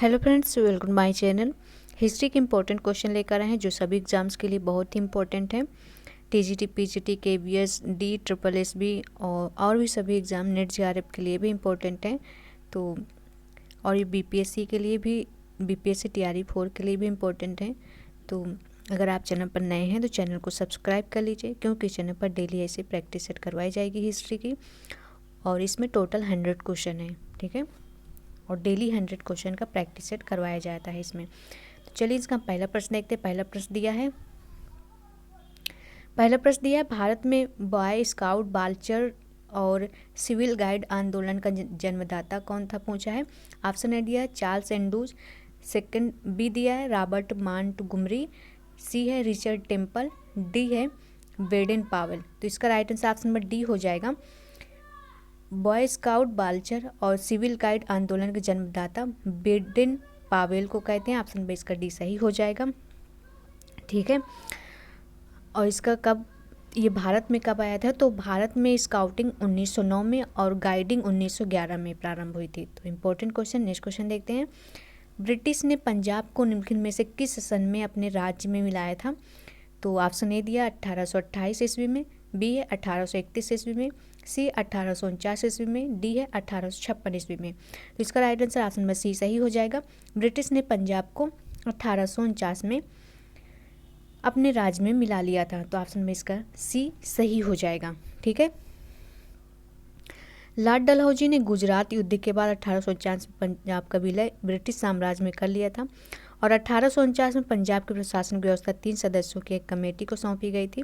Hello friends, welcome my channel. History के important question लेकर आए हैं जो सभी एग्जाम्स के लिए बहुत ही इंपॉर्टेंट है। TGT, PGT, KVS, D, triple SB और भी सभी एग्ज़ाम, नेट जेआरएफ के लिए भी इंपॉर्टेंट हैं। तो और ये बीपीएससी के लिए भी, बीपीएससी टीआरई 4 के लिए भी इंपॉर्टेंट है। तो अगर आप चैनल पर नए हैं तो चैनल को सब्सक्राइब कर लीजिए, क्योंकि चैनल पर डेली ऐसे प्रैक्टिस सेट करवाई जाएगी हिस्ट्री की। और इसमें टोटल 100 क्वेश्चन है, ठीक है, और डेली 100 क्वेश्चन का प्रैक्टिस सेट करवाया जाता है इसमें। तो चलिए इसका पहला प्रश्न देखते हैं। पहला प्रश्न दिया है, भारत में बॉय स्काउट, बालचर और सिविल गाइड आंदोलन का जन्मदाता कौन था, पूछा है। ऑप्शन ए दिया है चार्ल्स एंड्रूज, सेकंड बी दिया है रॉबर्ट मॉन्टगोमरी, सी है रिचर्ड टेम्पल, डी है बेडेन पावेल। तो इसका right answer option number D हो जाएगा। बॉय स्काउट, बालचर और सिविल गाइड आंदोलन के जन्मदाता बेडेन पावेल को कहते हैं। ऑप्शन बी इसका डी सही हो जाएगा, ठीक है। और इसका कब, ये भारत में कब आया था, तो भारत में स्काउटिंग 1909 में और गाइडिंग 1911 में प्रारंभ हुई थी। तो इम्पोर्टेंट क्वेश्चन, नेक्स्ट क्वेश्चन देखते हैं। ब्रिटिश ने पंजाब को निम्नलिखित में से किस सन में अपने राज्य में मिलाया था। तो ऑप्शन ए दिया 1828 ईस्वी में, बी है 1831 ईस्वी में, सी 1849 ईस्वी में, डी है 1856 ईस्वी में। तो इसका राइट आंसर ऑप्शन में सी सही हो जाएगा। ब्रिटिश ने पंजाब को 1849 में अपने राज्य में मिला लिया था। तो ऑप्शन में इसका सी सही हो जाएगा, ठीक है। लॉर्ड डलहौजी ने गुजरात युद्ध के बाद 1849 में पंजाब का विलय ब्रिटिश साम्राज्य में कर लिया था और 1849 में पंजाब की प्रशासनिक व्यवस्था 3 सदस्यों की एक कमेटी को सौंपी गई थी,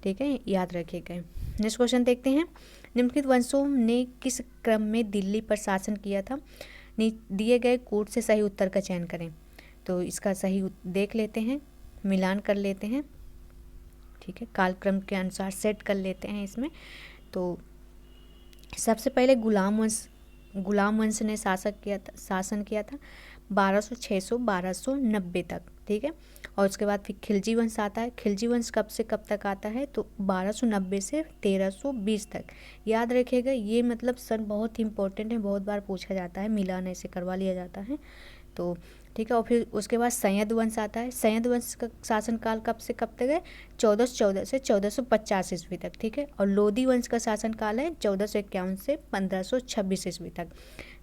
ठीक है, याद रखिएगा। नेक्स्ट क्वेश्चन देखते हैं। निम्नलिखित वंशों ने किस क्रम में दिल्ली पर शासन किया था। दिए गए कोड से सही उत्तर का चयन करें। तो इसका सही देख लेते हैं, मिलान कर लेते हैं, ठीक है, कालक्रम के अनुसार सेट कर लेते हैं इसमें। तो सबसे पहले गुलाम वंश ने शासन किया था 1290 तक, ठीक है। और उसके बाद फिर खिलजी वंश आता है। खिलजी वंश कब से कब तक आता है, तो 1290 से 1320 तक। याद रखिएगा, ये मतलब सन बहुत ही इंपॉर्टेंट है, बहुत बार पूछा जाता है, मिलान ऐसे करवा लिया जाता है। तो ठीक है, और फिर उसके बाद सैयद वंश आता है। सैयद वंश का शासनकाल कब से कब तक है, 1414 से 1450 ईस्वी तक, ठीक है। और लोधी वंश का शासनकाल है 1451 से 1526 ईस्वी तक।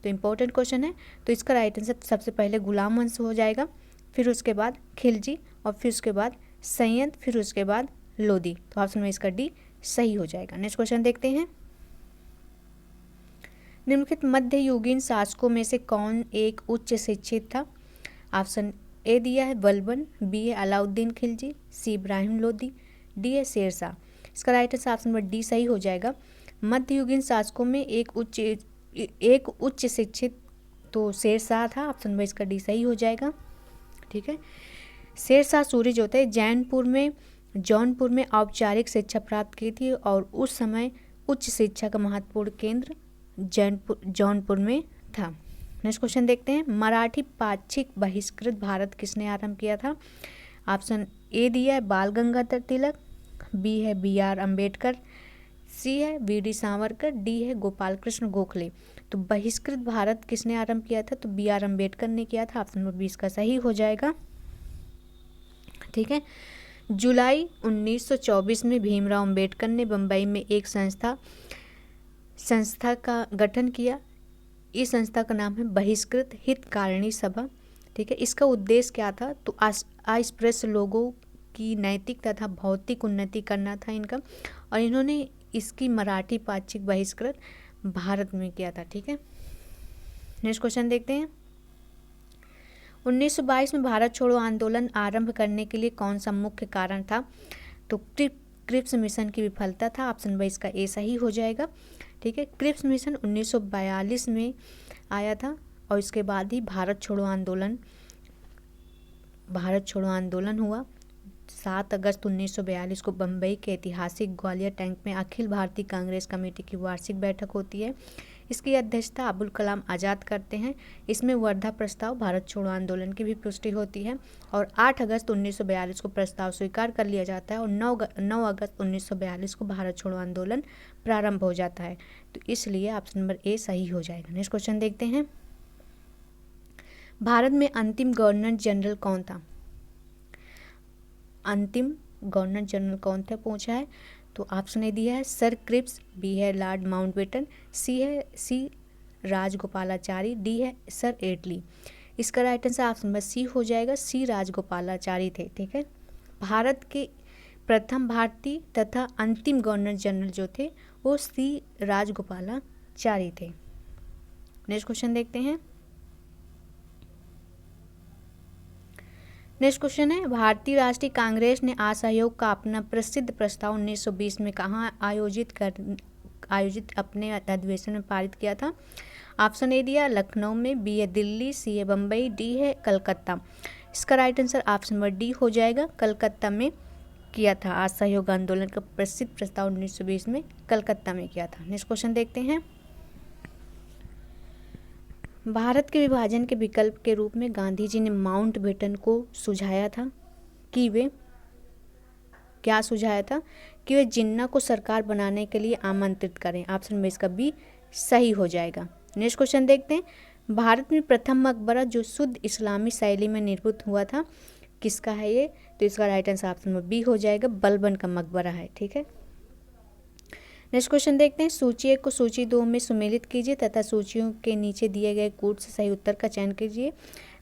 तो इम्पोर्टेंट क्वेश्चन है। तो इसका राइट आंसर सबसे पहले गुलाम वंश हो जाएगा, फिर उसके बाद खिलजी, और फिर उसके बाद सैयद, फिर उसके बाद लोधी। तो ऑप्शन में इसका डी सही हो जाएगा। नेक्स्ट क्वेश्चन देखते हैं। निम्नलिखित मध्ययुगीन शासकों में से कौन एक उच्च शिक्षित था। ऑप्शन ए दिया है बलबन, बी है अलाउद्दीन खिलजी, सी इब्राहिम लोधी, डी है शेरशाह। इसका right answer option number D सही हो जाएगा। मध्ययुगीन शासकों में एक उच्च शिक्षित तो शेरशाह था। ऑप्शन नंबर इसका डी सही हो जाएगा, ठीक है। शेरशाह सूरी जो थे जौनपुर में औपचारिक शिक्षा प्राप्त की थी और उस समय उच्च शिक्षा का महत्वपूर्ण केंद्र जौनपुर में था। नेक्स्ट क्वेश्चन देखते हैं। मराठी पाक्षिक बहिष्कृत भारत किसने आरंभ किया था। ऑप्शन ए दिया है बाल गंगाधर तिलक, बी है BR अम्बेडकर, सी है VD सावरकर, डी है गोपाल कृष्ण गोखले। तो बहिष्कृत भारत किसने आरंभ किया था, तो BR अम्बेडकर ने किया था। ऑप्शन नंबर 20 का सही हो जाएगा, ठीक है। जुलाई 1924 में भीमराव अम्बेडकर ने बम्बई में एक संस्था का गठन किया। इस संस्था का नाम है बहिष्कृत हितकारिणी सभा, ठीक है। इसका उद्देश्य क्या था, तो अस्पृश्य लोगों की नैतिक तथा भौतिक उन्नति करना था इनका, और इन्होंने इसकी मराठी पाक्षिक बहिष्कृत भारत में किया था, ठीक है। नेक्स्ट क्वेश्चन देखते हैं। 1922 में भारत छोड़ो आंदोलन आरंभ करने के लिए कौन सा मुख्य कारण था, तो क्रिप्स मिशन की विफलता था। ऑप्शन बी इसका ए सही हो जाएगा, ठीक है। क्रिप्स मिशन 1942 में आया था और इसके बाद ही भारत छोड़ो आंदोलन हुआ। 7 अगस्त 1942 को बम्बई के ऐतिहासिक ग्वालियर टैंक में अखिल भारतीय कांग्रेस कमेटी की वार्षिक बैठक होती है। इसकी अध्यक्षता अबुल कलाम आज़ाद करते हैं। इसमें वर्धा प्रस्ताव भारत छोड़ो आंदोलन की भी पुष्टि होती है और 8 अगस्त 1942 को प्रस्ताव स्वीकार कर लिया जाता है और 9 अगस्त 1942 को भारत छोड़ो आंदोलन प्रारंभ हो जाता है। तो इसलिए ऑप्शन नंबर ए सही हो जाएगा। नेक्स्ट क्वेश्चन देखते हैं। भारत में अंतिम गवर्नर जनरल कौन था? अंतिम गवर्नर जनरल कौन था पूछा है। तो ऑप्शन ए दिया है सर क्रिप्स, बी है Lord Mountbatten, C Rajagopalachari, D है सर एटली। इसका right answer option number C हो जाएगा, सी राजगोपालाचारी थे। ठीक है, भारत के प्रथम भारतीय तथा अंतिम गवर्नर जनरल जो थे वो सी राजगोपालाचारी थे। नेक्स्ट क्वेश्चन देखते हैं। नेक्स्ट क्वेश्चन है, भारतीय राष्ट्रीय कांग्रेस ने असहयोग का अपना प्रसिद्ध प्रस्ताव 1920 में कहाँ आयोजित अपने अधिवेशन में पारित किया था? ऑप्शन ए दिया लखनऊ में, बी है दिल्ली, सी है बम्बई, डी है कलकत्ता। इसका right answer option number D हो जाएगा, कलकत्ता में किया था। असहयोग आंदोलन का प्रसिद्ध प्रस्ताव 1920 में कलकत्ता में किया था। नेक्स्ट क्वेश्चन देखते हैं। भारत के विभाजन के विकल्प के रूप में गांधी जी ने माउंटबेटन को सुझाया था कि वे क्या सुझाया था कि वे जिन्ना को सरकार बनाने के लिए आमंत्रित करें। ऑप्शन में इसका बी सही हो जाएगा। नेक्स्ट क्वेश्चन देखते हैं। भारत में प्रथम मकबरा जो शुद्ध इस्लामी शैली में निर्मित हुआ था किसका है ये? तो इसका राइट आंसर ऑप्शन में बी हो जाएगा, बलबन का मकबरा है। ठीक है, नेक्स्ट क्वेश्चन देखते हैं। सूची 1 को सूची 2 में सुमेलित कीजिए तथा सूचियों के नीचे दिए गए कूट से सही उत्तर का चयन कीजिए।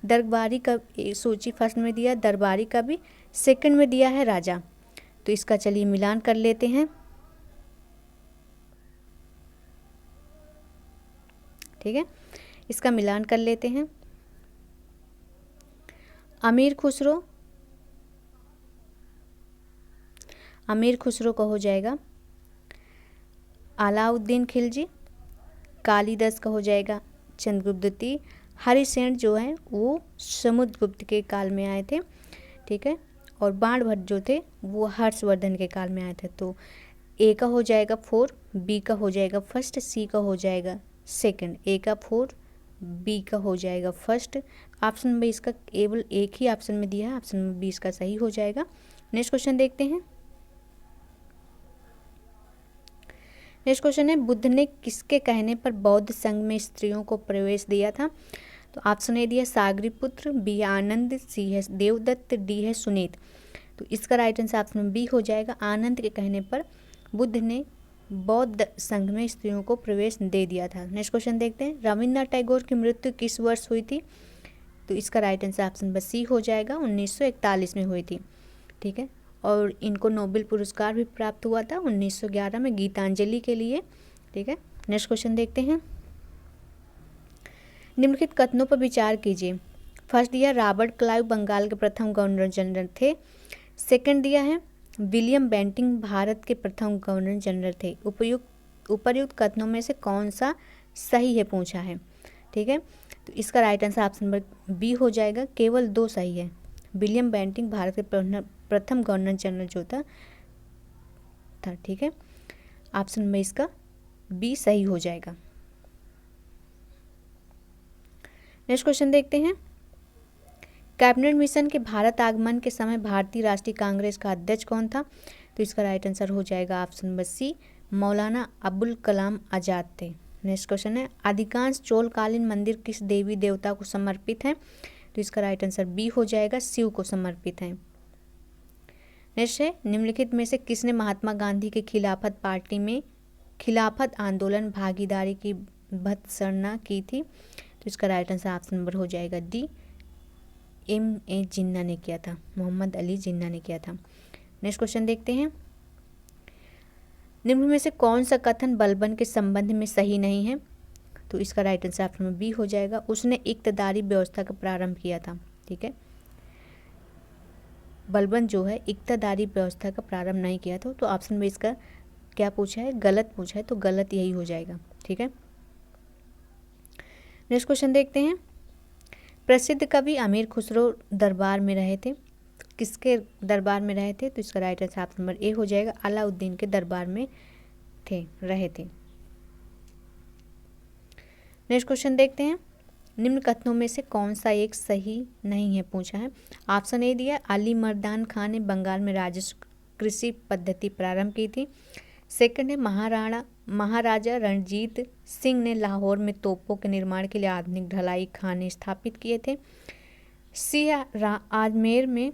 दरबारी का सूची फर्स्ट में दिया, दरबारी का भी सेकंड में दिया है राजा। तो इसका चलिए मिलान कर लेते हैं। ठीक है, इसका मिलान कर लेते हैं। अमीर खुसरो का हो जाएगा अलाउद्दीन खिलजी, कालिदास का हो जाएगा चंद्रगुप्त द्वितीय, हरिसेन जो है वो समुद्रगुप्त के काल में आए थे। ठीक है, और बाणभट्ट जो थे वो हर्षवर्धन के काल में आए थे। तो ए का हो जाएगा 4, बी का हो जाएगा फर्स्ट, सी का हो जाएगा सेकंड। ए का 4, बी का हो जाएगा फर्स्ट। ऑप्शन में इसका केवल एक ही ऑप्शन में दिया है, ऑप्शन में बी इसका सही हो जाएगा। नेक्स्ट क्वेश्चन देखते हैं। नेक्स्ट क्वेश्चन है, बुद्ध ने किसके कहने पर बौद्ध संघ में स्त्रियों को प्रवेश दिया था? तो ऑप्शन ए दिया सागरीपुत्र, बी आनंद, सी है देवदत्त, डी है सुनीत। तो इसका राइट आंसर ऑप्शन बी हो जाएगा, आनंद के कहने पर बुद्ध ने बौद्ध संघ में स्त्रियों को प्रवेश दे दिया था। नेक्स्ट क्वेश्चन देखते हैं। रविन्द्रनाथ टैगोर की मृत्यु किस वर्ष हुई थी? तो इसका राइट आंसर ऑप्शन बस सी हो जाएगा, 1941 में हुई थी। ठीक है, और इनको नोबेल पुरस्कार भी प्राप्त हुआ था 1911 में गीतांजलि के लिए। ठीक है, नेक्स्ट क्वेश्चन देखते हैं। निम्नलिखित कथनों पर विचार कीजिए। फर्स्ट दिया रॉबर्ट क्लाइव बंगाल के प्रथम गवर्नर जनरल थे। सेकंड दिया है विलियम बेंटिंक भारत के प्रथम गवर्नर जनरल थे। उपर्युक्त कथनों में से कौन सा सही है पूछा है। ठीक है, तो इसका right answer option number B हो जाएगा, केवल 2 सही है। विलियम बेंटिंक भारत के प्रथम गवर्नर जनरल जो था। ठीक है, ऑप्शन में इसका बी सही हो जाएगा। नेक्स्ट क्वेश्चन देखते हैं। कैबिनेट मिशन के भारत आगमन के समय भारतीय राष्ट्रीय कांग्रेस का अध्यक्ष कौन था? तो इसका राइट आंसर हो जाएगा ऑप्शन नंबर सी, मौलाना अबुल कलाम आज़ाद थे। नेक्स्ट क्वेश्चन है, अधिकांश चोलकालीन मंदिर किस देवी देवता को समर्पित हैं? तो इसका राइट आंसर बी हो जाएगा, शिव को समर्पित है। नेक्स्ट है, निम्नलिखित में से किसने महात्मा गांधी के खिलाफत पार्टी में खिलाफत आंदोलन भागीदारी की भर्त्सना की थी? तो इसका राइट आंसर ऑप्शन नंबर हो जाएगा डी, M.A. जिन्ना ने किया था, मोहम्मद अली जिन्ना ने किया था। नेक्स्ट क्वेश्चन देखते हैं। निम्न में से कौन सा कथन बलबन के संबंध में सही नहीं है? तो इसका राइट आंसर ऑप्शन में बी हो जाएगा, उसने इक्तदारी व्यवस्था का प्रारंभ किया था। ठीक है, बलबन जो है इक्तदारी व्यवस्था का प्रारंभ नहीं किया था। तो ऑप्शन में इसका क्या पूछा है, गलत पूछा है, तो गलत यही हो जाएगा। ठीक है, नेक्स्ट क्वेश्चन देखते हैं। प्रसिद्ध कवि अमीर खुसरो दरबार में रहे थे, किसके दरबार में रहे थे? तो इसका राइट आंसर ऑप्शन नंबर ए हो जाएगा, अलाउद्दीन के दरबार में रहे थे। नेक्स्ट क्वेश्चन देखते हैं। निम्न कथनों में से कौन सा एक सही नहीं है पूछा है। ऑप्शन ए दिया अली मर्दान खान ने बंगाल में राजस्व कृषि पद्धति प्रारंभ की थी। सेकंड है महाराजा रणजीत सिंह ने लाहौर में तोपों के निर्माण के लिए आधुनिक ढलाई खाने स्थापित किए थे। सी है आजमेर में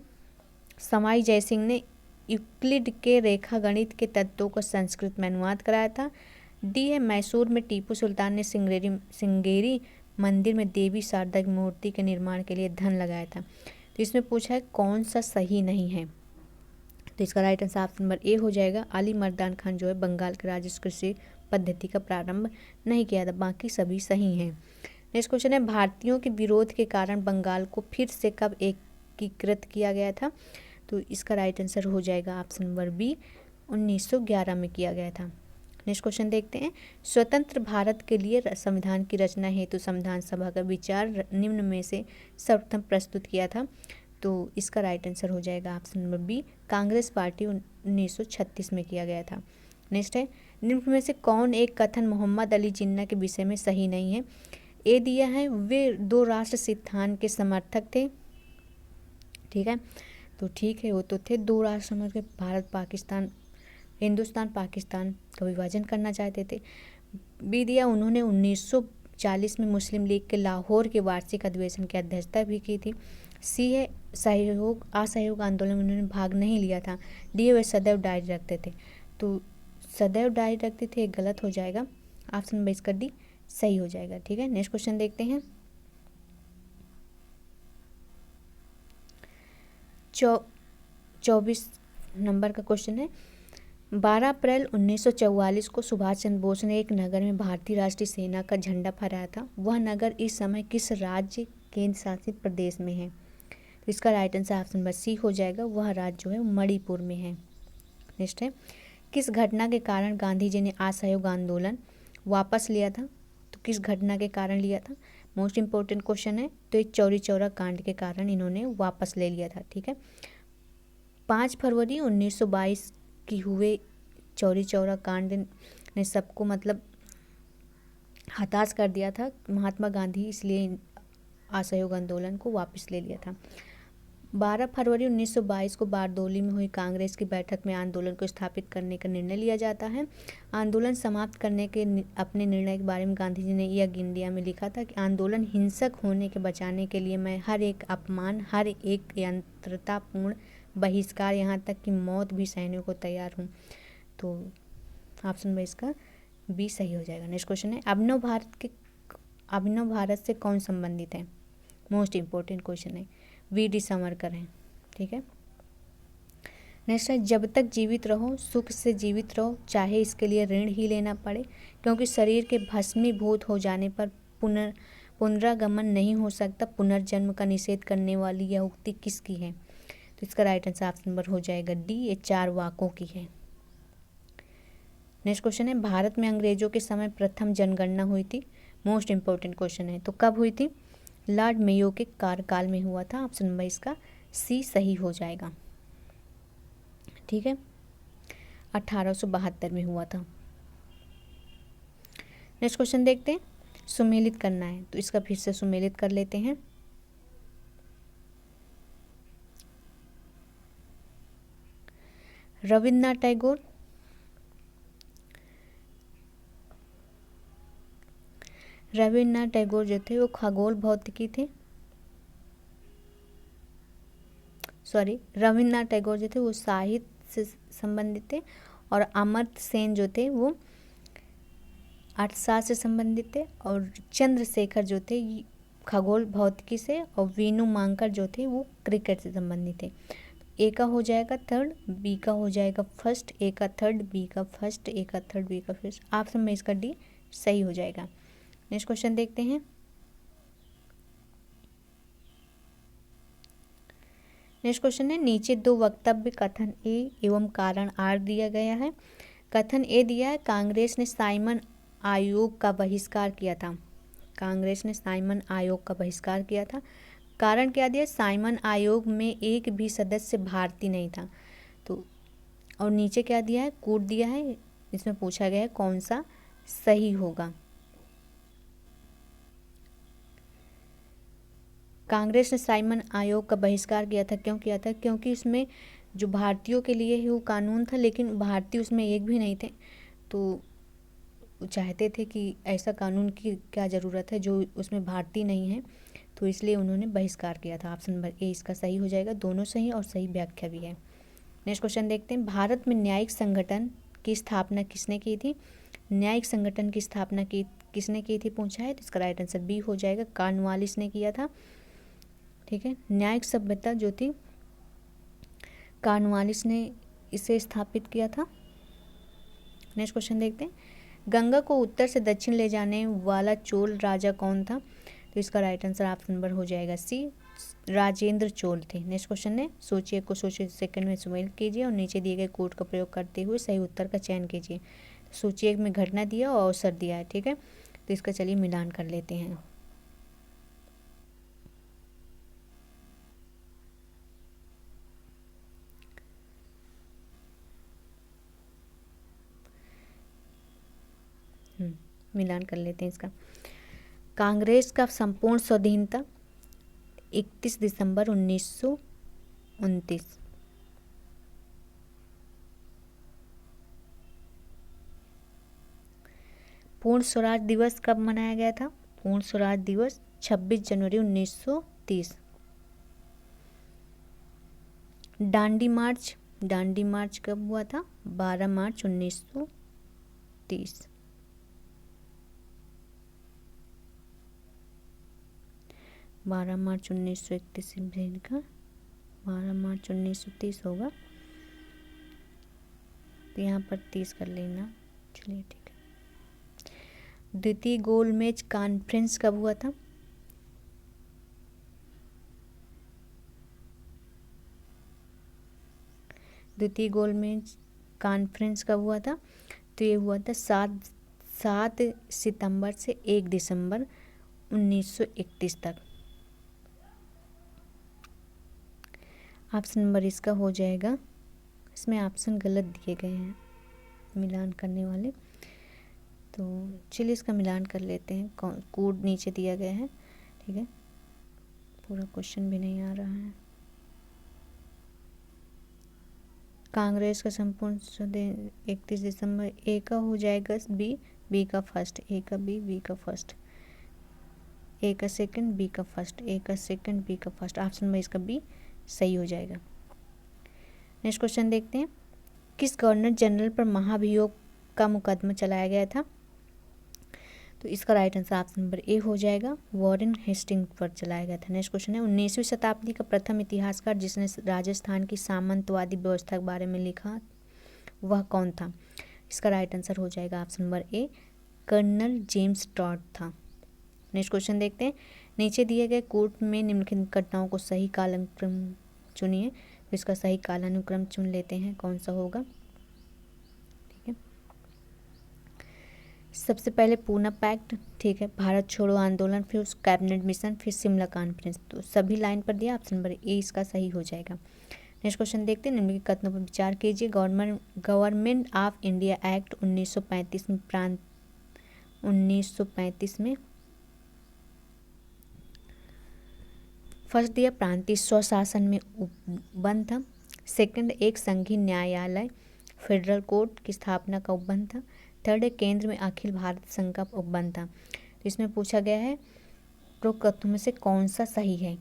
समाई जयसिंह ने यूक्लिड के रेखागणित के तत्वों को संस्कृत में अनुवाद कराया था। डी है मैसूर में टीपू सुल्तान ने सिंगेरी मंदिर में देवी शारदा की मूर्ति के निर्माण के लिए धन लगाया था। तो इसमें पूछा है कौन सा सही नहीं है, तो इसका राइट आंसर ऑप्शन नंबर ए हो जाएगा। अली मर्दान खान जो है बंगाल के राजस्व कृषि पद्धति का प्रारंभ नहीं किया था, बाकी सभी सही हैं। नेक्स्ट क्वेश्चन है भारतीयों के विरोध के कारण बंगाल को फिर से कब एकीकृत किया गया था, तो इसका राइट आंसर हो जाएगा ऑप्शन नंबर बी, 1911 में किया गया था। नेक्स्ट क्वेश्चन देखते हैं, स्वतंत्र भारत के लिए संविधान की रचना हेतु संविधान सभा का विचार निम्न में से सर्वप्रथम प्रस्तुत किया था, तो इसका राइट आंसर हो जाएगा option number B, Congress party 1936 में किया गया था। नेक्स्ट है, निम्न में से कौन एक कथन मोहम्मद अली जिन्ना के विषय में सही नहीं है। ए दिया है वे दो राष्ट्र सिद्धांत के समर्थक थे, ठीक है, तो ठीक है वो तो थे दो राष्ट्र समझ के भारत पाकिस्तान हिंदुस्तान पाकिस्तान का विभाजन करना चाहते थे। बी दिया उन्होंने 1940 में मुस्लिम लीग के लाहौर के वार्षिक अधिवेशन की अध्यक्षता भी की थी। सी है असहयोग आंदोलन में उन्होंने भाग नहीं लिया था। डी वे सदैव डायरी रखते थे, तो सदैव डायरी रखते थे गलत हो जाएगा, ऑप्शन नंबर इसका डी सही हो जाएगा। ठीक है, नेक्स्ट क्वेश्चन देखते हैं। 24 नंबर का क्वेश्चन है, 12 अप्रैल 1944 को सुभाष चंद्र बोस ने एक नगर में भारतीय राष्ट्रीय सेना का झंडा फहराया था। वह नगर इस समय किस राज्य केंद्र शासित प्रदेश में है, तो इसका right answer option number C हो जाएगा। वह राज्य जो है मणिपुर में है। नेक्स्ट है, किस घटना के कारण गांधी जी ने असहयोग आंदोलन वापस लिया था, तो किस घटना के कारण लिया था, मोस्ट इंपॉर्टेंट क्वेश्चन है। तो ये चौरी चौरा कांड के कारण इन्होंने वापस ले लिया था। ठीक है, 5 फरवरी 1922 की हुए चौरी चौरा कांड ने सबको मतलब हताश कर दिया था महात्मा गांधी, इसलिए असहयोग आंदोलन को वापस ले लिया था। 12 फरवरी 1922 को बारदोली में हुई कांग्रेस की बैठक में आंदोलन को स्थापित करने का निर्णय लिया जाता है। आंदोलन समाप्त करने के अपने निर्णय के बारे में गांधी जी ने यंग इंडिया में लिखा था कि आंदोलन हिंसक होने के बचाने के लिए मैं हर एक अपमान, हर एक यंत्रतापूर्ण बहिष्कार, यहाँ तक कि मौत भी सहने को तैयार हूँ। तो ऑप्शन में इसका बी सही हो जाएगा। नेक्स्ट क्वेश्चन है, अभिनव भारत से कौन संबंधित है, मोस्ट इम्पोर्टेंट क्वेश्चन है। वी डी सावरकर हैं। ठीक है, नेक्स्ट है, जब तक जीवित रहो सुख से जीवित रहो, चाहे इसके लिए ऋण ही लेना पड़े, क्योंकि शरीर के भस्मीभूत हो जाने पर पुनरागमन नहीं हो सकता। पुनर्जन्म का निषेध करने वाली यह उक्ति किसकी है, तो इसका राइट आंसर ऑप्शन नंबर हो जाएगा डी, ये चारवाकों की है। नेक्स्ट क्वेश्चन है, भारत में अंग्रेजों के समय प्रथम जनगणना हुई थी, मोस्ट इंपॉर्टेंट क्वेश्चन है, तो कब हुई थी, लॉर्ड मेयो के कार्यकाल में हुआ था। ऑप्शन नंबर इसका सी सही हो जाएगा। ठीक है, 1872 में हुआ था। नेक्स्ट क्वेश्चन देखते हैं, सुमेलित करना है, तो इसका फिर से सुमेलित कर लेते हैं। रविन्द्रनाथ टैगोर जो थे वो खगोल भौतिकी थे, रविन्द्रनाथ टैगोर जो थे वो साहित्य से संबंधित थे, और अमर्त्य सेन जो थे वो अर्थशास्त्र से संबंधित थे, और चंद्रशेखर जो थे खगोल भौतिकी से, और वीनू मांकड़ जो थे वो क्रिकेट से संबंधित थे। ए का हो जाएगा थर्ड, बी का हो जाएगा फर्स्ट, ए का थर्ड, बी का फर्स्ट, ए का थर्ड, बी का फर्स्ट, ऑप्शन में इसका डी सही हो जाएगा। नेक्स्ट क्वेश्चन देखते हैं, नेक्स्ट क्वेश्चन है, नीचे दो वक्तव्य कथन ए एवं कारण आर दिया गया है। कथन ए दिया है, कांग्रेस ने साइमन आयोग का बहिष्कार किया था, कांग्रेस ने साइमन आयोग का बहिष्कार किया था। कारण क्या दिया, साइमन आयोग में एक भी सदस्य भारतीय नहीं था। तो और नीचे क्या दिया है, कूट दिया है, इसमें पूछा गया है कौन सा सही होगा। कांग्रेस ने साइमन आयोग का बहिष्कार किया था, क्यों किया था, क्योंकि इसमें जो भारतीयों के लिए ही वो कानून था, लेकिन भारतीय उसमें एक भी नहीं थे, तो वो चाहते थे कि ऐसा कानून की क्या ज़रूरत है जो उसमें भारतीय नहीं है, तो इसलिए उन्होंने बहिष्कार किया था। ऑप्शन नंबर ए इसका सही हो जाएगा। दोनों सही और सही व्याख्या भी है। नेक्स्ट क्वेश्चन देखते हैं, भारत में न्यायिक संगठन की स्थापना किसने की थी? न्यायिक संगठन की स्थापना की किसने की थी पूछा है, तो इसका राइट आंसर बी हो जाएगा, कॉर्नवालिस ने किया था। ठीक है, न्यायिक सभ्यता जो थी कॉर्नवालिस ने इसे स्थापित किया था। नेक्स्ट क्वेश्चन देखते हैं, गंगा को उत्तर से दक्षिण ले जाने वाला चोल राजा कौन था? तो इसका राइट आंसर ऑप्शन नंबर हो जाएगा सी, राजेंद्र चोल थे। नेक्स्ट क्वेश्चन है, सोचिए को सोचिए सेकंड में सुमेल कीजिए और नीचे दिए गए कोड का प्रयोग करते हुए सही उत्तर का चयन कीजिए। सोचिए में घटना दिया और अवसर दिया है। ठीक है, तो इसका चलिए मिलान कर लेते हैं। मिलान कर लेते हैं इसका। कांग्रेस का संपूर्ण स्वाधीनता 31 दिसंबर 1929। पूर्ण स्वराज दिवस कब मनाया गया था? पूर्ण स्वराज दिवस 26 जनवरी 1930। दांडी मार्च कब हुआ था? 12 मार्च 1930। बारह मार्च 1931 का 12 मार्च 1930 होगा, तो यहाँ पर 30 कर लेना। चलिए ठीक है। द्वितीय गोलमेज कॉन्फ्रेंस कब हुआ था? द्वितीय गोलमेज कॉन्फ्रेंस कब हुआ था? तो ये हुआ था 7 सितंबर से 1 दिसंबर 1931 तक। ऑप्शन नंबर इसका हो जाएगा, इसमें ऑप्शन गलत दिए गए हैं मिलान करने वाले, तो चलिए इसका मिलान कर लेते हैं। कोड नीचे दिया गया है। ठीक है, पूरा क्वेश्चन भी नहीं आ रहा है। कांग्रेस का संपूर्ण 31 दिसंबर, ए का हो जाएगा बी का फर्स्ट, ए का बी का फर्स्ट, ए का सेकंड, बी का फर्स्ट, ए का सेकंड, बी का फर्स्ट। ऑप्शन में इसका बी सही हो जाएगा। नेक्स्ट क्वेश्चन देखते हैं, किस गवर्नर जनरल पर महाभियोग का मुकदमा चलाया गया था? तो इसका राइट आंसर ऑप्शन नंबर ए हो जाएगा, वॉरेन हेस्टिंग पर चलाया गया था। नेक्स्ट क्वेश्चन है, 19वीं शताब्दी का प्रथम इतिहासकार जिसने राजस्थान की सामंतवादी व्यवस्था के बारे में लिखा वह कौन था? इसका राइट आंसर हो जाएगा option number A, colonel James Tod था। नेक्स्ट क्वेश्चन देखते हैं, नीचे दिए गए कोड में निम्नलिखित घटनाओं को सही कालानुक्रम चुनिए। तो इसका सही कालानुक्रम चुन लेते हैं, कौन सा होगा। ठीक है, सबसे पहले पूना पैक्ट, ठीक है, भारत छोड़ो आंदोलन, फिर उस कैबिनेट मिशन, फिर शिमला कॉन्फ्रेंस। तो सभी लाइन पर दिया, ऑप्शन नंबर ए इसका सही हो जाएगा। नेक्स्ट क्वेश्चन देखते हैं, निम्नलिखित कथनों पर विचार कीजिए। गवर्नमेंट ऑफ इंडिया एक्ट 1935 में 1935 में फर्स्ट दिया प्रांतीय स्वशासन में उपबंध था। सेकंड, एक संघीय न्यायालय फेडरल कोर्ट की स्थापना का उपबंध था। थर्ड है, केंद्र में अखिल भारत संघ का उपबंध था। तो इसमें पूछा गया है उपरोक्त कथनों में से कौन सा सही है?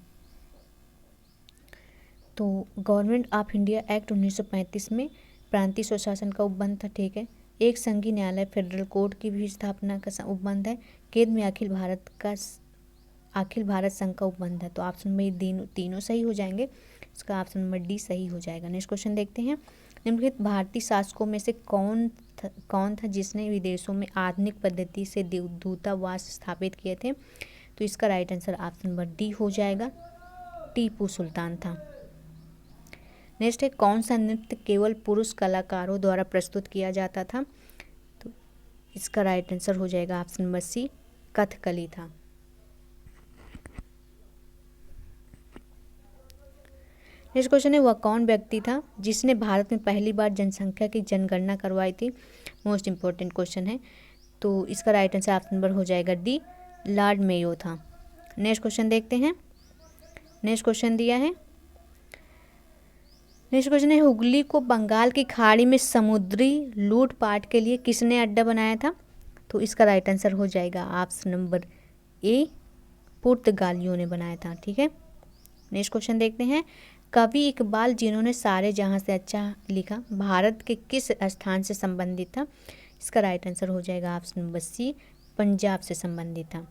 तो गवर्नमेंट ऑफ इंडिया एक्ट 1935 में प्रांतीय स्वशासन का उपबंध था। ठीक है, एक संघीय न्यायालय फेडरल कोर्ट की भी स्थापना का उपबंध है। केंद्र में अखिल भारत संघ का उपबंध है। तो ऑप्शन में तीनों सही हो जाएंगे, इसका ऑप्शन नंबर डी सही हो जाएगा। नेक्स्ट क्वेश्चन देखते हैं, निम्नलिखित भारतीय शासकों में से कौन था जिसने विदेशों में आधुनिक पद्धति से दूतावास स्थापित किए थे? तो इसका right answer option number D हो जाएगा, टीपू सुल्तान था। नेक्स्ट है, कौन सा नृत्य केवल पुरुष कलाकारों द्वारा प्रस्तुत किया जाता था? तो इसका राइट आंसर हो जाएगा ऑप्शन नंबर सी, कथकली था। नेक्स्ट क्वेश्चन है, वह कौन व्यक्ति था जिसने भारत में पहली बार जनसंख्या की जनगणना करवाई थी? मोस्ट इंपॉर्टेंट क्वेश्चन है, तो इसका राइट आंसर ऑप्शन नंबर हो जाएगा डी, लॉर्ड मेयो था। नेक्स्ट क्वेश्चन देखते हैं, नेक्स्ट क्वेश्चन दिया है, नेक्स्ट क्वेश्चन है, हुगली को बंगाल की खाड़ी में समुद्री लूटपाट के लिए किसने अड्डा बनाया था? तो इसका राइट आंसर हो जाएगा ऑप्शन नंबर ए, पुर्तगालियों ने बनाया था। ठीक है, नेक्स्ट क्वेश्चन देखते हैं, कवि इकबाल जिन्होंने सारे जहां से अच्छा लिखा भारत के किस स्थान से संबंधित था? इसका राइट आंसर हो जाएगा ऑप्शन नंबर सी, पंजाब से संबंधित था।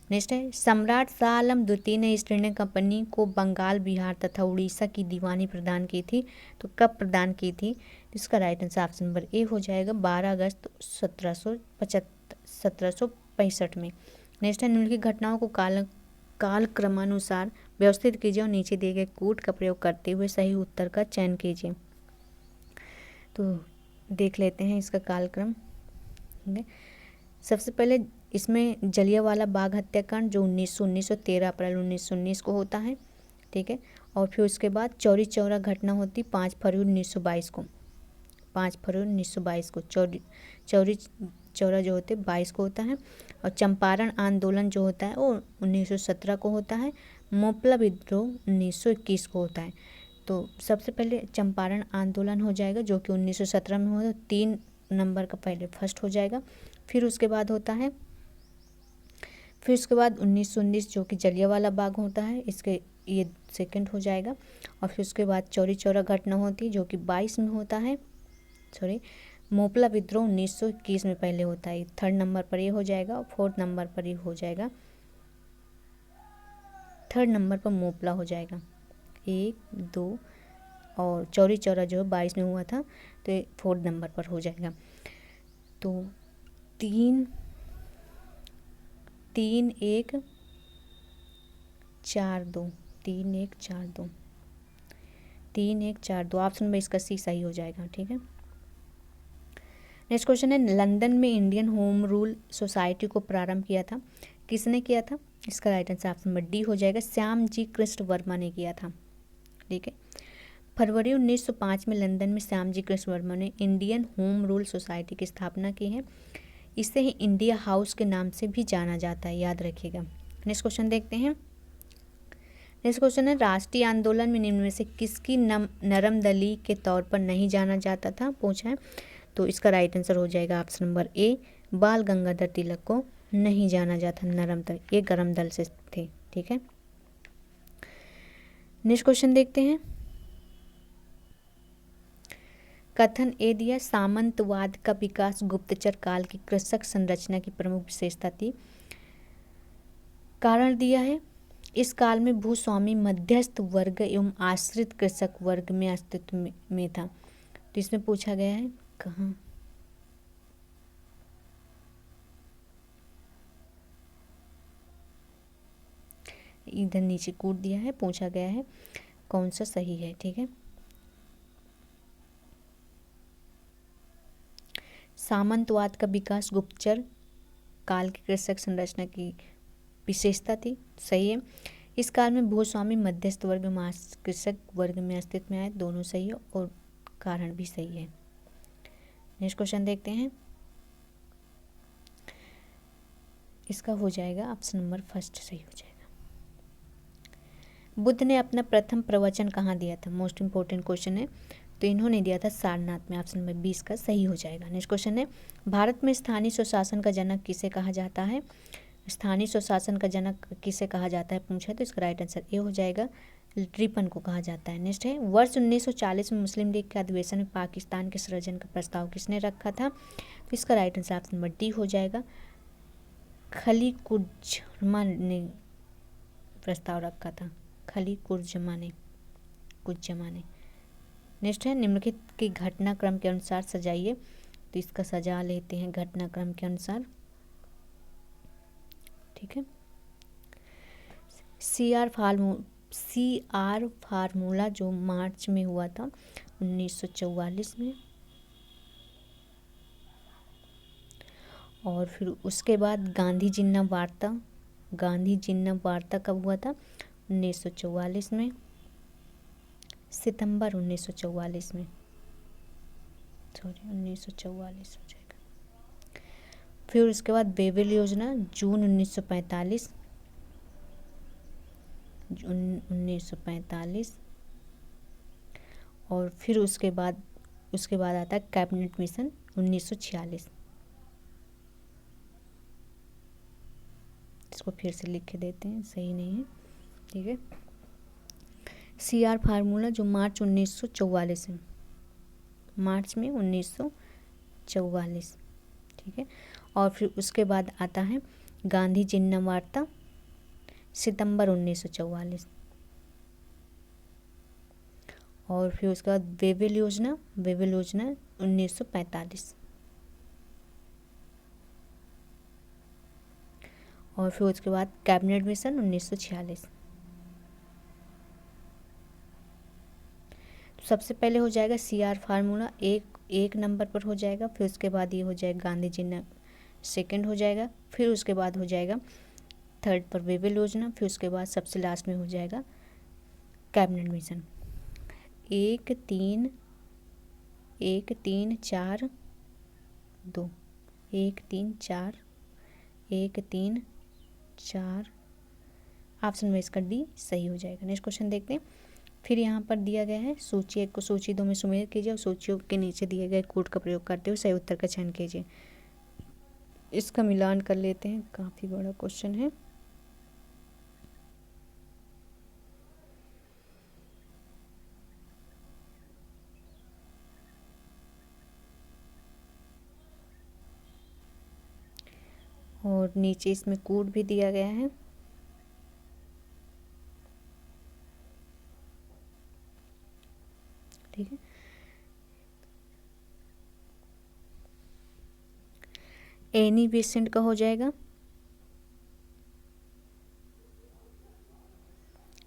नेक्स्ट है, सम्राट शाह आलम द्वितीय ने ईस्ट इंडिया कंपनी को बंगाल, बिहार तथा उड़ीसा की दीवानी प्रदान की थी, तो कब प्रदान की थी? इसका राइट आंसर ऑप्शन नंबर ए हो जाएगा 12 अगस्त 1765 में। नेक्स्ट है, निम्नलिखित घटनाओं को कालक्रमानुसार व्यवस्थित कीजिए और नीचे दिए गए कूट का प्रयोग करते हुए सही उत्तर का चयन कीजिए। तो देख लेते हैं इसका कालक्रम। सबसे पहले इसमें जलियांवाला बाग हत्याकांड जो 13 अप्रैल 1919 को होता है। ठीक है, और फिर उसके बाद चौरी चौरा घटना होती 5 फरवरी 1922 को। 5 फरवरी 1922 को चौरी चौरा जो होते 22 को होता है। और चंपारण आंदोलन जो होता है वो 1917 को होता है। मोपला विद्रोह 1921 को होता है। तो सबसे पहले चंपारण आंदोलन हो जाएगा जो कि 1917 में होता है, 3 नंबर का पहले फर्स्ट हो जाएगा। फिर उसके बाद होता है, फिर उसके बाद 1919 जो कि जलियांवाला बाग होता है, इसके ये सेकंड हो जाएगा। और फिर उसके बाद चौरी चौरा घटना होती है जो कि 22 में होता है। मोपला विद्रोह 1921 में पहले होता है, 3rd नंबर पर ये हो जाएगा। और 4th नंबर पर ये हो जाएगा, 3rd नंबर पर मोपला हो जाएगा। 1, 2 और चौरी चौरा जो 22 में हुआ था तो ये 4th नंबर पर हो जाएगा। तो 3, 1, 4, 2, 3, 1, 4, 2, 3, 1, 4, 2 ऑप्शन में इसका सी सही हो जाएगा। ठीक है, नेक्स्ट क्वेश्चन है, लंदन में इंडियन होम रूल सोसाइटी को प्रारंभ किया था, किसने किया था? इसका right answer option number D हो जाएगा, श्याम जी कृष्ण वर्मा ने किया था। ठीक है, फरवरी 1905 में लंदन में श्याम जी कृष्ण वर्मा ने इंडियन होम रूल सोसाइटी की स्थापना की है। इसे ही इंडिया हाउस के नाम से भी जाना जाता है, याद रखिएगा। नेक्स्ट क्वेश्चन देखते हैं। नेक्स्ट क्वेश्चन है, राष्ट्रीय आंदोलन में निम्न में से किसकी नरमदली के तौर पर नहीं जाना जाता था, पूछा है। तो इसका राइट आंसर हो जाएगा ऑप्शन नंबर ए, बाल गंगाधर तिलक को नहीं जाना जाता नरम दल, ये गरम दल से थे। ठीक है, नेक्स्ट क्वेश्चन देखते हैं। कथन ए दिया, सामंतवाद का विकास गुप्तचर काल की कृषक संरचना की प्रमुख विशेषता थी। कारण दिया है, इस काल में भूस्वामी मध्यस्थ वर्ग एवं आश्रित कृषक वर्ग में अस्तित्व में था। तो इसमें पूछा गया है कहाँ, इधर नीचे कूट दिया है, पूछा गया है कौन सा सही है। ठीक है, सामंतवाद का विकास गुप्तचर काल की कृषक संरचना की विशेषता थी, सही है। इस काल में भूस्वामी मध्यस्थ वर्ग कृषक वर्ग में अस्तित्व में आए, दोनों सही है और कारण भी सही है। नेक्स्ट क्वेश्चन देखते हैं, इसका हो जाएगा ऑप्शन नंबर फर्स्ट सही हो जाएगा। बुद्ध ने अपना प्रथम प्रवचन कहाँ दिया था, मोस्ट इंपॉर्टेंट क्वेश्चन है। तो इन्होंने दिया था सारनाथ में, ऑप्शन नंबर 20 का सही हो जाएगा। नेक्स्ट क्वेश्चन है, भारत में स्थानीय स्वशासन का जनक किसे कहा जाता है? स्थानीय स्वशासन का जनक किसे कहा जाता है पूछा, तो इसका राइट आंसर ए हो जाएगा, रिपन को कहा जाता है। नेक्स्ट है, वर्ष 1940 में मुस्लिम लीग के अधिवेशन में पाकिस्तान के सृजन का प्रस्ताव किसने रखा था? तो इसका right answer option number D हो जाएगा, खलीकुज्जमा ने प्रस्ताव रखा था, खलीकुज्जमा ने। नेक्स्ट है, निम्नलिखित की घटनाक्रम के अनुसार सजाइए। तो इसका सजा लेते हैं घटनाक्रम के अनुसार। ठीक है, CR फार्मूला जो मार्च में हुआ था 1944 में, और फिर उसके बाद गांधी जिन्ना वार्ता कब हुआ था? 1944 में, सितंबर 1944 में, 1944 हो जाएगा। फिर उसके बाद बेबिल योजना जून 1945, और फिर उसके बाद आता है कैबिनेट मिशन 1946। इसको फिर से लिख के देते हैं, सही नहीं है, ठीक है। CR फार्मूला जो मार्च 1944 है, मार्च में 1944, ठीक है। और फिर उसके बाद आता है गांधी जिन्ना वार्ता, सितंबर 1944। और फिर उसके बाद वेवेल योजना 1945। और फिर उसके बाद कैबिनेट मिशन 1946। तो सबसे पहले हो जाएगा CR फार्मूला, एक नंबर पर हो जाएगा। फिर उसके बाद ये हो जाएगा गांधी जी ने सेकंड हो जाएगा। फिर उसके बाद हो जाएगा थर्ड पर वेवेल योजना। फिर उसके बाद सबसे लास्ट में हो जाएगा कैबिनेट मिशन। 1 3 1 3 4 2 1 3 4 1 3 4 ऑप्शन में इसका डी सही हो जाएगा। नेक्स्ट क्वेश्चन देखते हैं। फिर यहाँ पर दिया गया है सूची 1 को सूची 2 में सुमेलित कीजिए और सूचियों के नीचे दिए गए कोड का प्रयोग करते हुए सही उत्तर का चयन कीजिए। इसका मिलान कर लेते हैं, काफ़ी बड़ा क्वेश्चन है। और नीचे इसमें कोड भी दिया गया है। ठीक है, एनी बेसेंट का हो जाएगा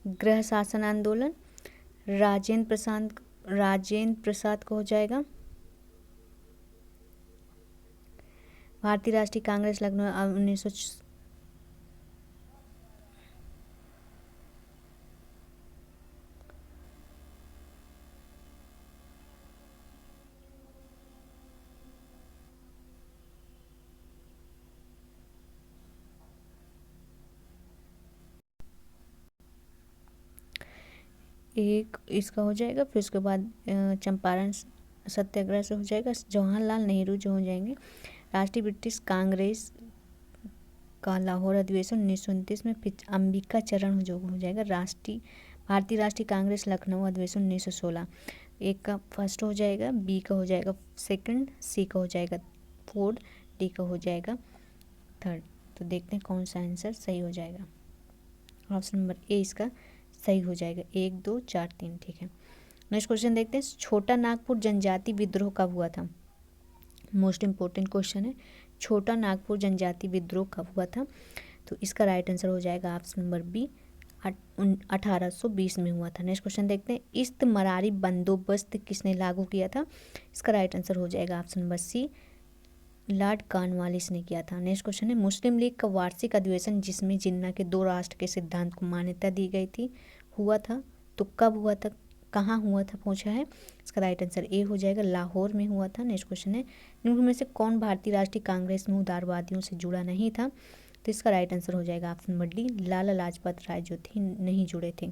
गृह शासन आंदोलन। राजेंद्र प्रसाद का हो जाएगा भारतीय राष्ट्रीय कांग्रेस लखनऊ 1900। एक इसका हो जाएगा। फिर उसके बाद चंपारण सत्याग्रह से हो जाएगा जवाहरलाल नेहरू जो हो जाएंगे राष्ट्रीय ब्रिटिश कांग्रेस का लाहौर अधिवेशन 1929 में। फिर अंबिका चरण जो हो जाएगा भारतीय राष्ट्रीय कांग्रेस लखनऊ अधिवेशन 1916। एक का फर्स्ट हो जाएगा, बी का हो जाएगा सेकंड, सी का हो जाएगा फोर्थ, डी का हो जाएगा थर्ड। तो देखते हैं कौन सा आंसर सही हो जाएगा। ऑप्शन नंबर ए इसका सही हो जाएगा, 1 2 4 3, ठीक है। नेक्स्ट क्वेश्चन देखते हैं। छोटा नागपुर जनजाति विद्रोह कब हुआ था? मोस्ट इम्पोर्टेंट क्वेश्चन है। छोटा नागपुर जनजाति विद्रोह कब हुआ था? तो इसका राइट आंसर हो जाएगा ऑप्शन नंबर बी, 1820 में हुआ था। नेक्स्ट क्वेश्चन देखते हैं। इस्तमरारी बंदोबस्त किसने लागू किया था? इसका राइट आंसर हो जाएगा option number C, Lord Cornwallis ने किया था। नेक्स्ट क्वेश्चन है। मुस्लिम लीग का वार्षिक अधिवेशन जिसमें जिन्ना के 2 राष्ट्र के सिद्धांत को मान्यता दी गई थी हुआ था, तो कब हुआ था, कहाँ हुआ था पूछा है। इसका राइट आंसर ए हो जाएगा, लाहौर में हुआ था। नेक्स्ट क्वेश्चन है। निम्न में से कौन भारतीय राष्ट्रीय कांग्रेस में उदारवादियों से जुड़ा नहीं था? तो इसका राइट आंसर हो जाएगा option number D, Lala Lajpat Rai जो थी नहीं जुड़े थे।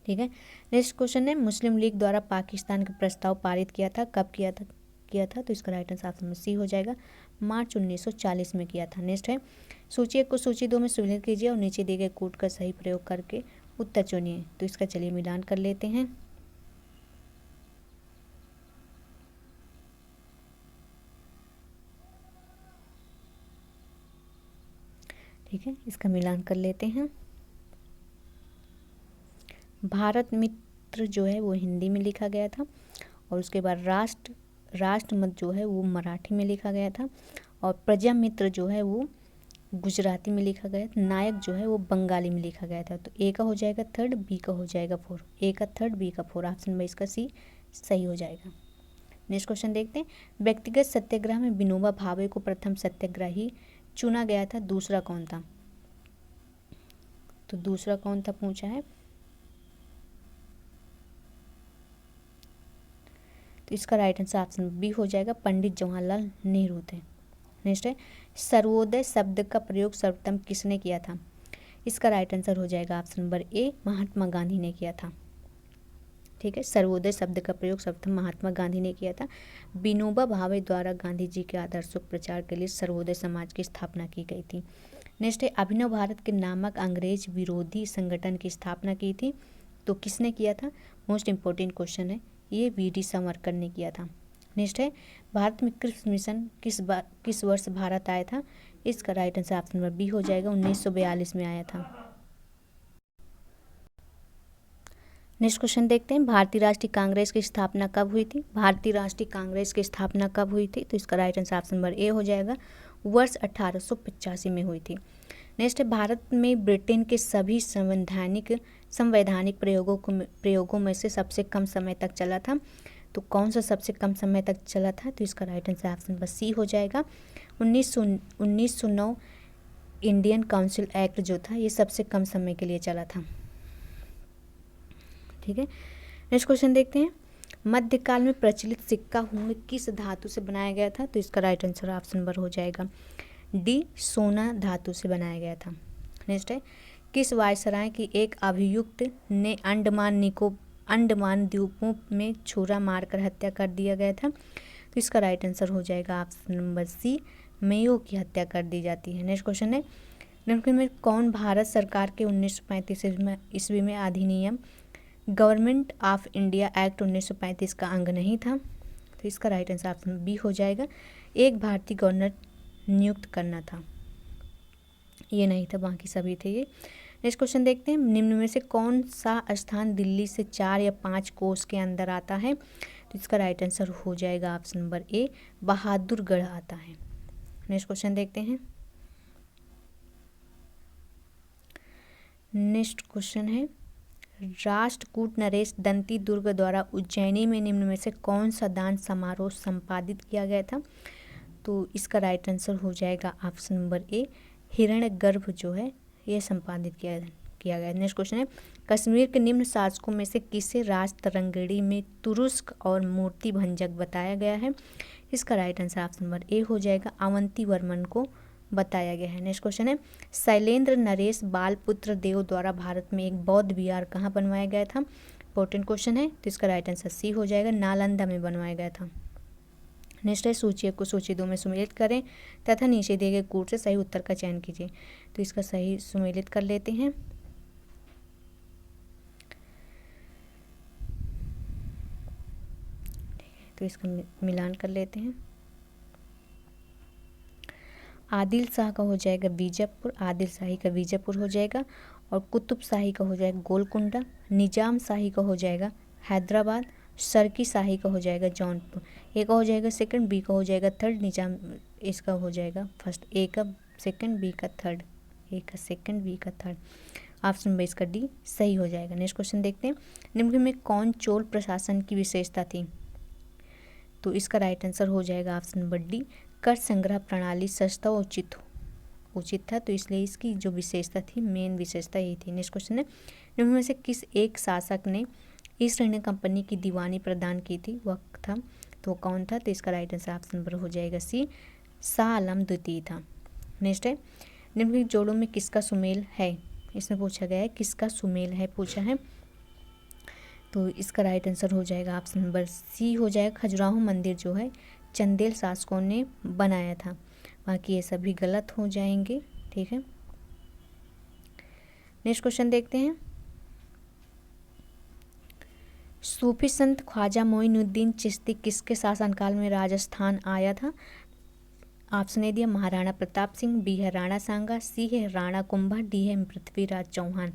ठीक है। नेक्स्ट क्वेश्चन है। मुस्लिम लीग द्वारा पाकिस्तान का प्रस्ताव पारित किया था, कब किया था? तो इसका राइट आंसर ऑप्शन में सी हो जाएगा, मार्च 1940 में किया था। नेक्स्ट है। सूची 1 को सूची 2 में सुमेलित कीजिए और नीचे दिए गए कोड का सही प्रयोग करके उत्तर चुनिए। तो इसका चलिए मिलान कर लेते हैं। ठीक है, इसका मिलान कर लेते हैं। भारत मित्र जो है वो हिंदी में लिखा गया था और उसके बाद राष्ट्रमत जो है वो मराठी में लिखा गया था और प्रजा मित्र जो है वो गुजराती में लिखा गया था। नायक जो है वो बंगाली में लिखा गया था। तो ए का हो जाएगा थर्ड, बी का हो जाएगा फोर, ए का थर्ड, बी का फोर। ऑप्शन में इसका सी सही हो जाएगा। नेक्स्ट क्वेश्चन देखते हैं। व्यक्तिगत सत्याग्रह में विनोबा भावे को प्रथम सत्याग्रही चुना गया था, दूसरा कौन था? तो दूसरा कौन था पूछा है। तो इसका राइट आंसर ऑप्शन बी हो जाएगा, पंडित जवाहरलाल नेहरू थे। नेक्स्ट है। सर्वोदय शब्द का प्रयोग सर्वप्रथम किसने किया था? इसका राइट आंसर हो जाएगा ऑप्शन नंबर ए, महात्मा गांधी ने किया था। ठीक है। सर्वोदय शब्द का प्रयोग सर्वप्रथम महात्मा गांधी ने किया था। विनोबा भावे द्वारा गांधी जी के आदर्शों के प्रचार के लिए सर्वोदय समाज की स्थापना की गई थी। नेक्स्ट है अभिनव भारत के नामक अंग्रेज विरोधी संगठन की स्थापना की थी, तो किसने किया था? मोस्ट इम्पोर्टेंट क्वेश्चन है, ये वी.डी. सावरकर ने किया था। नेक्स्ट है भारत में क्रिप्स मिशन किस वर्ष भारत आया था? इसका right answer option number B हो जाएगा, 1942 में आया था। नेक्स्ट क्वेश्चन देखते हैं, भारतीय राष्ट्रीय कांग्रेस की स्थापना कब हुई थी? भारतीय राष्ट्रीय कांग्रेस की स्थापना कब हुई थी? तो इसका राइट आंसर ऑप्शन नंबर ए हो जाएगा, वर्ष 1885 में हुई थी। नेक्स्ट है भारत में ब्रिटेन के सभी संवैधानिक प्रयोगों में से सबसे कम समय तक चला था, तो कौन सा सबसे कम समय तक चला था? तो इसका right answer option number C हो जाएगा, 1909 इंडियन काउंसिल एक्ट जो था ये सबसे कम समय के लिए चला था। ठीक है। नेक्स्ट क्वेश्चन देखते हैं, मध्यकाल में प्रचलित सिक्का हुंग किस धातु से बनाया गया था? तो इसका राइट आंसर ऑप्शन नंबर हो जाएगा डी, सोना धातु से बनाया गया था। नेक्स्ट है किस वायसराय की एक अभियुक्त ने अंडमान द्वीपों में छुरा मारकर हत्या कर दिया गया था? तो इसका राइट आंसर हो जाएगा ऑप्शन नंबर सी, मेयो की हत्या कर दी जाती है। नेक्स्ट क्वेश्चन है निम्नलिखित में कौन भारत सरकार के 1935 ईस्वी में अधिनियम गवर्नमेंट ऑफ इंडिया एक्ट 1935 का अंग नहीं था? तो इसका राइट आंसर ऑप्शन बी हो जाएगा, एक भारतीय गवर्नर नियुक्त करना था, ये नहीं था, बाकी सभी थे ये। नेक्स्ट क्वेश्चन देखते हैं, निम्न में से कौन सा स्थान दिल्ली से 4 या 5 कोस के अंदर आता है? तो इसका राइट आंसर हो जाएगा ऑप्शन नंबर ए, बहादुरगढ़ आता है। नेक्स्ट क्वेश्चन देखते हैं, नेक्स्ट क्वेश्चन है राष्ट्रकूट नरेश दंती दुर्ग द्वारा उज्जैनी में निम्न में से कौन सा दान समारोह संपादित किया गया था? तो इसका राइट आंसर हो जाएगा ऑप्शन नंबर ए, हिरण्यगर्भ जो है ये संपादित किया गया। नेक्स्ट क्वेश्चन है कश्मीर के निम्न शासकों में से किसे राजतरंगिणी में तुरुस्क और मूर्ति भंजक बताया गया है? इसका राइट आंसर ऑप्शन नंबर ए हो जाएगा, अवंती वर्मन को बताया गया है। नेक्स्ट क्वेश्चन है शैलेंद्र नरेश बालपुत्र देव द्वारा भारत में एक बौद्ध विहार कहाँ बनवाया गया था? इंपॉर्टेंट क्वेश्चन है, तो इसका राइट आंसर सी हो जाएगा, नालंदा में बनवाया गया था। नेक्स्ट है सूची को सूची 2 में सुमेलित करें तथा नीचे दिए गए कूट से सही उत्तर का चयन कीजिए। तो इसका सही सुमेलित कर लेते हैं। तो इसका मिलान कर लेते हैं। आदिल शाह का हो जाएगा बीजापुर, आदिल शाही का बीजापुर हो जाएगा, और कुतुब शाही का हो जाएगा गोलकुंडा, निजाम शाही का हो जाएगा हैदराबाद, सरकी शाही का हो जाएगा जौनपुर। ए का हो जाएगा सेकंड, बी का हो जाएगा थर्ड, निजाम इसका हो जाएगा फर्स्ट, ए का सेकंड, बी का थर्ड, ए का सेकंड, बी का थर्ड। ऑप्शन नंबर इसका डी सही हो जाएगा। नेक्स्ट क्वेश्चन देखते हैं, निम्न में कौन चोल प्रशासन की विशेषता थी? तो इसका राइट आंसर हो जाएगा ऑप्शन नंबर डी, कर संग्रह प्रणाली सस्ता और उचित था, तो इसलिए इसकी जो विशेषता थी, मेन विशेषता यही थी। नेक्स्ट क्वेश्चन है निम्न में से किस एक शासक ने ईस्ट इंडिया कंपनी की दीवानी प्रदान की थी? वह था, तो कौन था? तो इसका राइट आंसर ऑप्शन नंबर हो जाएगा सी, शाह आलम द्वितीय था। नेक्स्ट है निम्नलिखित जोड़ों में किसका सुमेल है? इसमें पूछा गया है किसका सुमेल है पूछा है, तो इसका राइट आंसर हो जाएगा ऑप्शन नंबर सी हो जाएगा, खजुराहो मंदिर जो है चंदेल शासकों ने बनाया था, बाकी ये सभी गलत हो जाएंगे। ठीक है। नेक्स्ट क्वेश्चन देखते हैं, सूफी संत ख्वाजा मोइनुद्दीन चिश्ती किसके शासनकाल में राजस्थान आया था? ऑप्शन ए दिया महाराणा प्रताप सिंह, बी है राणा सांगा, सी है राणा कुंभा, डी है पृथ्वीराज चौहान।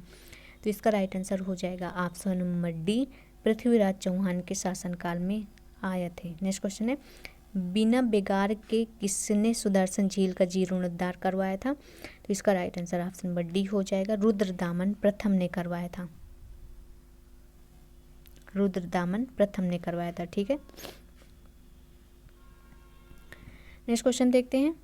तो इसका राइट आंसर हो जाएगा option number D, Prithviraj Chauhan के शासनकाल में आए थे। नेक्स्ट क्वेश्चन है बिना बेगार के किसने सुदर्शन झील का जीर्णोद्धार करवाया था? तो इसका right answer option number D हो जाएगा, रुद्रदामन प्रथम ने करवाया था, रुद्रदामन प्रथम ने करवाया था। ठीक है। नेक्स्ट क्वेश्चन देखते हैं,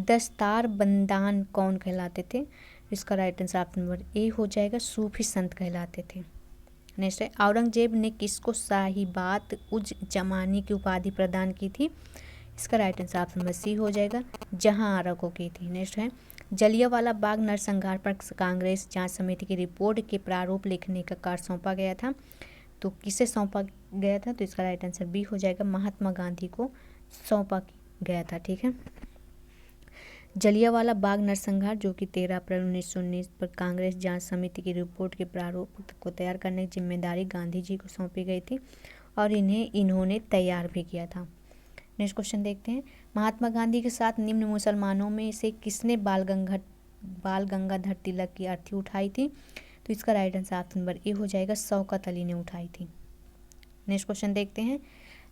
दस्तार बंदान कौन कहलाते थे? इसका राइट आंसर ऑप्शन नंबर ए हो जाएगा, सूफी संत कहलाते थे। नेक्स्ट है औरंगजेब ने किसको साहिबात उज जमानी की उपाधि प्रदान की थी? इसका right answer option number C हो जाएगा, जहां आरा को की थी। नेक्स्ट है जलियांवाला बाग नरसंहार पर कांग्रेस जांच समिति की रिपोर्ट के प्रारूप लिखने का कार्य सौंपा गया था? तो किसे सौंपा गया था? तो इसका राइट आंसर बी हो जाएगा, महात्मा गांधी को सौंपा गया था। ठीक है। जलियांवाला बाग नरसंहार जो कि 13 अप्रैल 1919 पर कांग्रेस जांच समिति की रिपोर्ट के प्रारूप को तैयार करने की जिम्मेदारी गांधी जी को सौंपी गई थी और इन्होंने तैयार भी किया था। नेक्स्ट क्वेश्चन देखते हैं। महात्मा गांधी के साथ निम्न मुसलमानों में से किसने बाल गंगाधर तिलक की अर्थी उठाई थी? तो इसका राइट आंसर ऑप्शन नंबर ए हो जाएगा, शौकत अली ने उठाई थी। नेक्स्ट क्वेश्चन देखते हैं।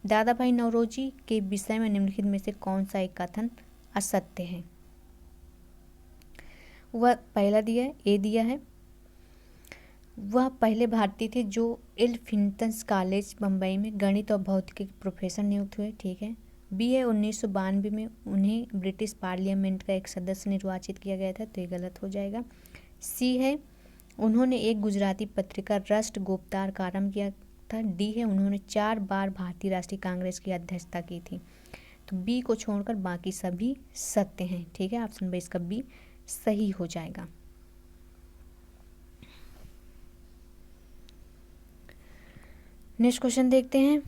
दादा भाई नौरोजी के विषय में निम्नलिखित में से कौन सा एक कथन असत्य है? वह पहला दिया है, ए दिया है, वह पहले भारतीय थे जो एल्फिंस्टन कॉलेज बम्बई में गणित और भौतिकी के प्रोफेसर नियुक्त हुए। ठीक है। बी है, 1992 में उन्हें ब्रिटिश पार्लियामेंट का एक सदस्य निर्वाचित किया गया था, तो ये गलत हो जाएगा। सी है, उन्होंने एक गुजराती पत्रिका राष्ट्र गोपतार का आरंभ किया था। डी है, उन्होंने 4 बार भारतीय राष्ट्रीय कांग्रेस की अध्यक्षता की थी। तो बी को छोड़कर बाकी सभी सत्य हैं। ठीक है। ऑप्शन नंबर इसका बी सही हो जाएगा। नेक्स्ट क्वेश्चन देखते हैं।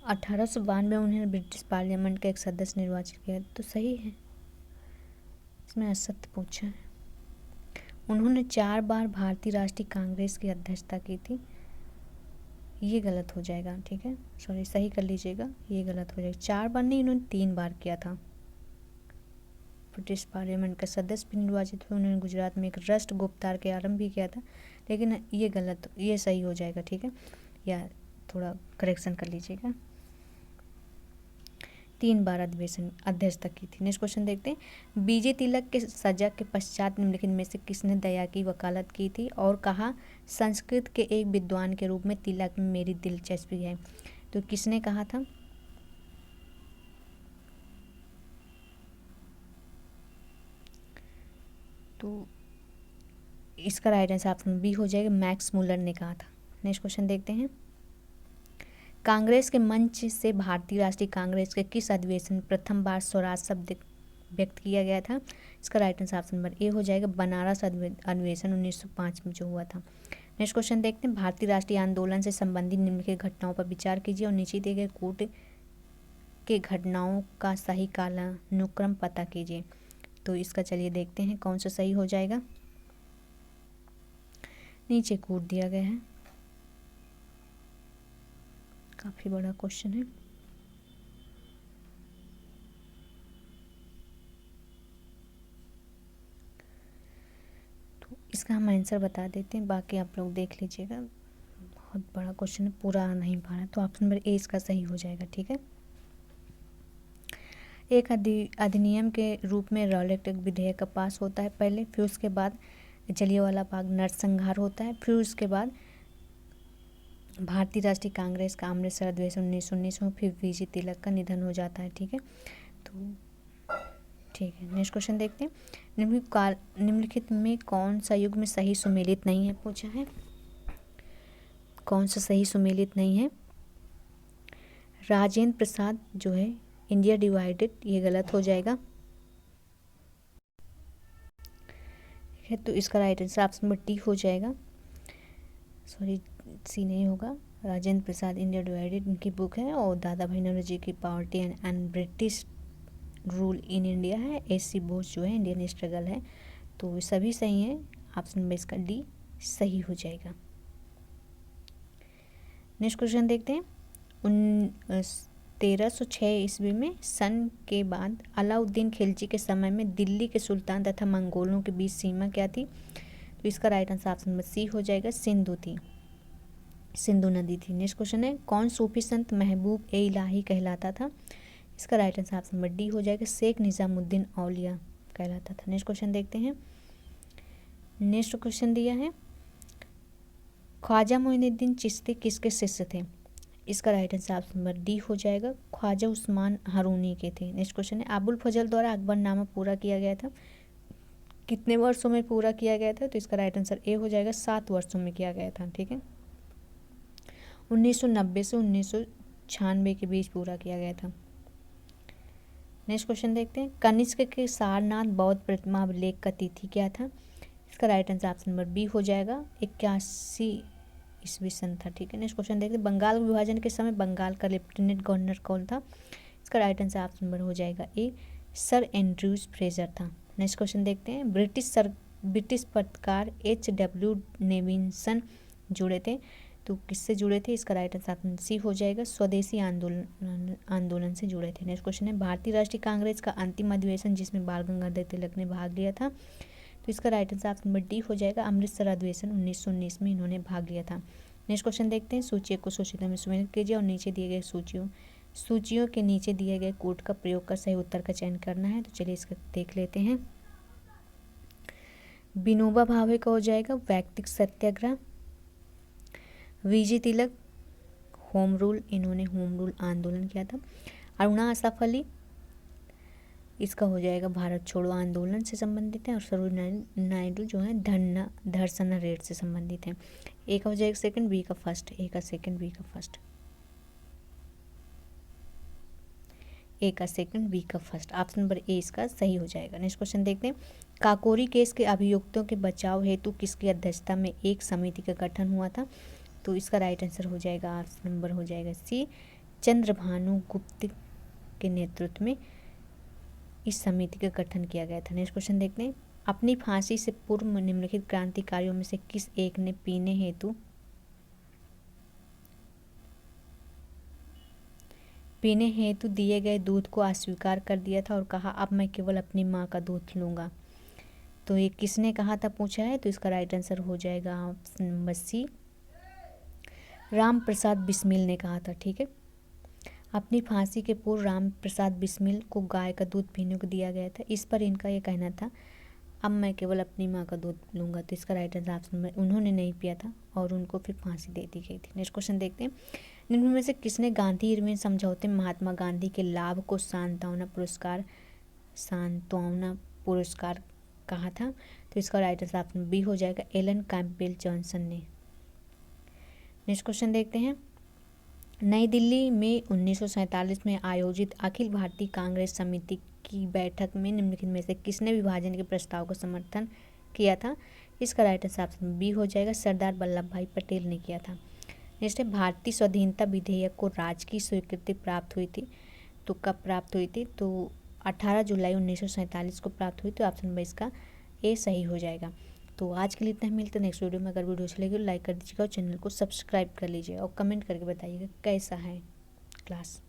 अठारह सौ 92 में उन्हें ब्रिटिश पार्लियामेंट का एक सदस्य निर्वाचित किया, तो सही है। इसमें असत्य पूछा है। उन्होंने 4 बार भारतीय राष्ट्रीय कांग्रेस की अध्यक्षता की थी, ये गलत हो जाएगा। ठीक है, सॉरी, सही कर लीजिएगा, ये गलत हो जाएगा। 4 बार नहीं, उन्होंने 3 बार किया था। ब्रिटिश पार्लियामेंट का सदस्य भी निर्वाचित हुए, उन्होंने गुजरात में एक राष्ट्र गुप्तार के आरंभ भी किया था, लेकिन ये गलत, ये सही हो जाएगा। ठीक है, या थोड़ा करेक्शन कर लीजिएगा। 3 बार अधिवेशन अध्यक्षता की थी। नेक्स्ट क्वेश्चन देखते हैं। बीजे तिलक के सजा के पश्चात निम्नलिखित में से किसने दया की वकालत की थी और कहा, संस्कृत के एक विद्वान के रूप में तिलक में मेरी दिलचस्पी है? तो किसने कहा था? तो इसका राइट आंसर ऑप्शन बी हो जाएगा, मैक्स मुलर ने कहा था। नेक्स्ट क्वेश्चन देखते हैं। कांग्रेस के मंच से भारतीय राष्ट्रीय कांग्रेस के किस अधिवेशन में प्रथम बार स्वराज शब्द व्यक्त किया गया था? इसका राइट आंसर ऑप्शन नंबर ए हो जाएगा, बनारस अधिवेशन 1905 में जो हुआ था। नेक्स्ट क्वेश्चन देखते हैं। भारतीय राष्ट्रीय आंदोलन से संबंधित निम्नलिखित घटनाओं पर विचार कीजिए और नीचे दिए गए कूट के घटनाओं का सही कालानुक्रम पता कीजिए। तो इसका चलिए देखते हैं कौन सा सही हो जाएगा। नीचे कूट दिया गया है, काफ़ी बड़ा क्वेश्चन है। तो इसका हम आंसर बता देते हैं, बाकी आप लोग देख लीजिएगा, बहुत बड़ा क्वेश्चन है, पूरा आ नहीं पा रहा। तो ऑप्शन नंबर ए इसका सही हो जाएगा। ठीक है। एक अधिनियम के रूप में रॉलेट विधेयक का पास होता है पहले, फिर उसके बाद जलियांवाला बाग नरसंहार होता है, फिर उसके बाद भारतीय राष्ट्रीय कांग्रेस का अमृतसर अधिवेशन 1919 में, फिर बीजे तिलक का निधन हो जाता है। ठीक है, तो ठीक है। नेक्स्ट क्वेश्चन देखते हैं। निम्नलिखित में कौन सा युग में सही सुमेलित नहीं है पूछा है? कौन सा सही सुमेलित नहीं है? राजेंद्र प्रसाद जो है इंडिया डिवाइडेड, ये गलत हो जाएगा। ठीक है, तो इसका right answer option number D हो जाएगा, सॉरी सी नहीं होगा। राजेंद्र प्रसाद इंडिया डिवाइडेड इनकी बुक है, और दादा भाई नौरोजी की poverty and British rule in India है। एस.सी. बोस जो है इंडियन स्ट्रगल है। तो सभी सही हैं, ऑप्शन नंबर इसका डी सही हो जाएगा। नेक्स्ट क्वेश्चन देखते हैं। 1306 ईस्वी में सन के बाद अलाउद्दीन खिलजी के समय में दिल्ली के सुल्तान तथा मंगोलों के बीच सीमा क्या थी? तो इसका right answer option number C हो जाएगा, सिंधु थी, सिंधु नदी थी। नेक्स्ट क्वेश्चन है। कौन सूफी संत महबूब ए इलाही कहलाता था? इसका right answer option number D हो जाएगा, शेख निजामुद्दीन औलिया कहलाता था। नेक्स्ट क्वेश्चन देखते हैं। नेक्स्ट क्वेश्चन दिया है, ख्वाजा मोइनुद्दीन चिश्ती किसके शिष्य थे? इसका right answer option number D हो जाएगा, ख्वाजा उस्मान हारूनी के थे। नेक्स्ट क्वेश्चन है, अबुल फजल द्वारा अकबरनामा पूरा किया गया था, कितने वर्षों में पूरा किया गया था? तो इसका राइट आंसर ए हो जाएगा, 7 वर्षों में किया गया था। ठीक है, 1990 से 1996 1996 के बीच पूरा किया गया था। नेक्स्ट क्वेश्चन देखते हैं, कनिष्क के सारनाथ बौद्ध प्रतिमा अभिलेख का तिथि क्या था? इसका right answer option number B हो जाएगा, 81 ईस्वी सन था। ठीक है, नेक्स्ट क्वेश्चन देखते हैं, बंगाल विभाजन के समय बंगाल का लेफ्टिनेंट गवर्नर कौन था? इसका राइट आंसर ऑप्शन नंबर हो जाएगा ए, सर एंड्रयूज फ्रेजर था। नेक्स्ट क्वेश्चन देखते हैं, ब्रिटिश पत्रकार H.W. नेविंसन जुड़े थे, तो किससे जुड़े थे? इसका राइट आंसर ऑप्शन सी हो जाएगा, स्वदेशी आंदोलन से जुड़े थे। नेक्स्ट क्वेश्चन है, भारतीय राष्ट्रीय कांग्रेस का अंतिम अधिवेशन जिसमें बाल गंगाधर तिलक ने भाग लिया था, तो इसका right answer option number D हो जाएगा, अमृतसर अधिवेशन 1919 में इन्होंने भाग लिया था। नेक्स्ट क्वेश्चन देखते हैं, सूची को सूचिता में सुमेलित कीजिए और नीचे दिए गए सूचियों के नीचे दिए गए कोड का प्रयोग कर सही उत्तर का चयन करना है। तो चलिए इसका देख लेते हैं। विनोबा भावे का हो जाएगा वैयक्तिक सत्याग्रह, वीजी तिलक होम रूल, इन्होंने होम रूल आंदोलन किया था। अरुणा आसफ अली, इसका हो जाएगा भारत छोड़ो आंदोलन से संबंधित है। और सरोजिनी नायडू जो है धर्षण रेट से संबंधित है। ए का हो जाएगा सेकंड, बी का फर्स्ट, ए का सेकंड, बी का फर्स्ट, ए का सेकंड, बी का फर्स्ट, ऑप्शन नंबर ए इसका सही हो जाएगा। नेक्स्ट क्वेश्चन देखते हैं, काकोरी केस के अभियुक्तों के बचाव हेतु किसकी अध्यक्षता में एक समिति का गठन हुआ था? तो इसका राइट आंसर हो जाएगा, ऑप्शन नंबर हो जाएगा सी, चंद्रभानु गुप्त के नेतृत्व में इस समिति का गठन किया गया था। नेक्स्ट क्वेश्चन देखते हैं, अपनी फांसी से पूर्व निम्नलिखित क्रांतिकारियों में से किस एक ने पीने हेतु दिए गए दूध को अस्वीकार कर दिया था और कहा अब मैं केवल अपनी माँ का दूध लूँगा? तो ये किसने कहा था पूछा है, तो इसका राइट आंसर हो जाएगा ऑप्शन नंबर सी, राम प्रसाद बिस्मिल ने कहा था। ठीक है, अपनी फांसी के पूर्व राम प्रसाद बिस्मिल को गाय का दूध पीने को दिया गया था। इस पर इनका ये कहना था अब मैं केवल अपनी माँ का दूध लूँगा, तो इसका राइट आंसर ऑप्शन नंबर, उन्होंने नहीं पिया था और उनको फिर फांसी दे दी गई थी। नेक्स्ट क्वेश्चन देखते हैं, निम्न में से किसने गांधी इरविन समझौते में महात्मा गांधी के लाभ को सांत्वना पुरस्कार कहा था? तो इसका राइट आंसर ऑप्शन बी हो जाएगा, एलन कैंपबेल जॉनसन ने। नेक्स्ट क्वेश्चन देखते हैं, नई दिल्ली में 1947 में आयोजित अखिल भारतीय कांग्रेस समिति की बैठक में निम्नलिखित में से किसने विभाजन के प्रस्ताव का समर्थन किया था? इसका राइट आंसर ऑप्शन बी हो जाएगा, सरदार वल्लभ भाई पटेल ने किया था। नेक्स्ट है, भारतीय स्वाधीनता विधेयक को राजकीय स्वीकृति प्राप्त हुई थी, तो कब प्राप्त हुई थी? तो 18 जुलाई 1947 को प्राप्त हुई, तो ऑप्शन नंबर इसका ए सही हो जाएगा। तो आज के लिए इतना ही, मिलते हैं नेक्स्ट वीडियो में। अगर वीडियो अच्छी लगी तो लाइक कर दीजिएगा और चैनल को सब्सक्राइब कर लीजिए और कमेंट करके बताइएगा कैसा है क्लास।